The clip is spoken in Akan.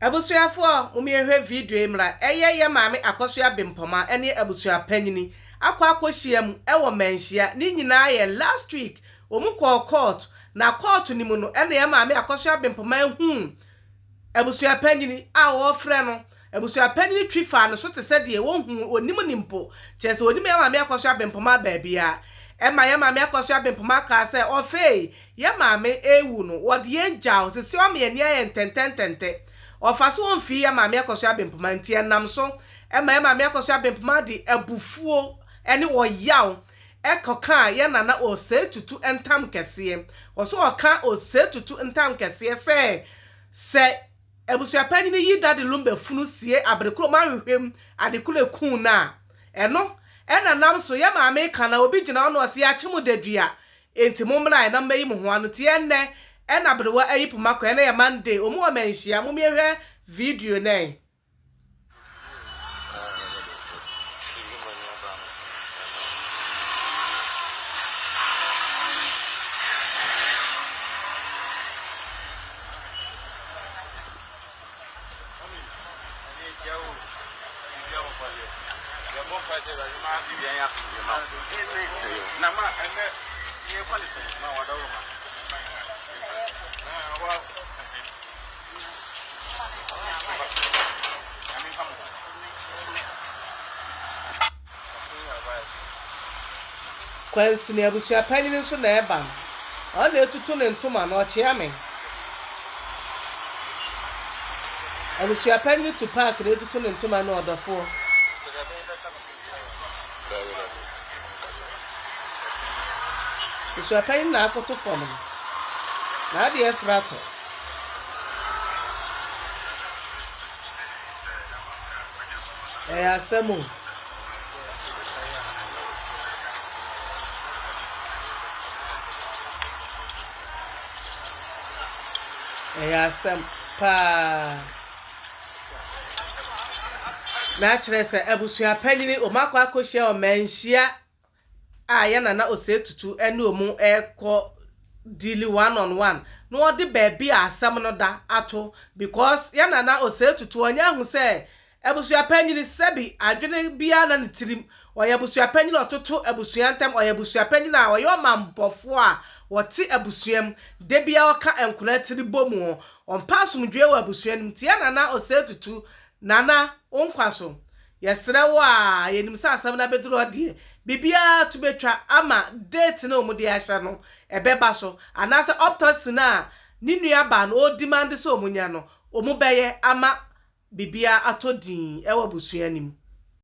Abusuafo mumehwe video emra ye maame akosua bempoma ene abusuapanyini akwakohyiam ewo Menhyia ni nyina ye last week omukọ court na court ni mu no ene ye maame akosua bempoma hu abusuapanyini a wo frɛ no abusuapanyini twifa no so te sɛ de wo hu onim nimpo kyese onim ye maame akosua bempoma baabia ema ye maame akosua bempoma ka sɛ ofei ye maame ewu no wo de enjaw sisi o me ene ye ntententente ofaso onfi ya maame akosua bempoma ntie nam so ema ya maame akosua bempoma di abufuo ene oyaw ekoka ya nana osetutu entam kese oso oka osetutu entam kese se abusuapanyini yi dade lumba funu sie abrekuro mahwehwem adekule kun na eno ena nam so ya maame kana obi gina ono ase ya chemu dadua enti momra na mayi mo ho ano tie nne ena brewa ayipuma ko ena ya Monday omu wa Menhyia mumehwe video nei kwansi ne abusuapanyini nso na eba ọ na etutu ne ntoma na ọchịa me abusuapanyini to park na etutu ne ntoma na ọdọfo abusuapanyini na akoto fom na ade efrato asemu asem pa na kire se abusuapanyini omakwa akohia o Menhyia ya nana osetutu ene omu ekọ dili one on one no odi baby asem no da ato because ya nana osetutu onya hu se abusuapanyini sebi adwene bia na ntirim oya abusuapanyini ototo abusuantem oya abusuapanyini a oya omampofo a woti abusuam de bia oka enkura tiri bomu onpasomdwe wa abusuanim tie nana osetutu nana onkwaso yesre wa yenim sa asam na beduro de bibia to betwa ama date na omudi ahya no ebeba so anase optosi na ninua ba no o demand so omunya no omubeye ama bibia atodin ewa abusuanim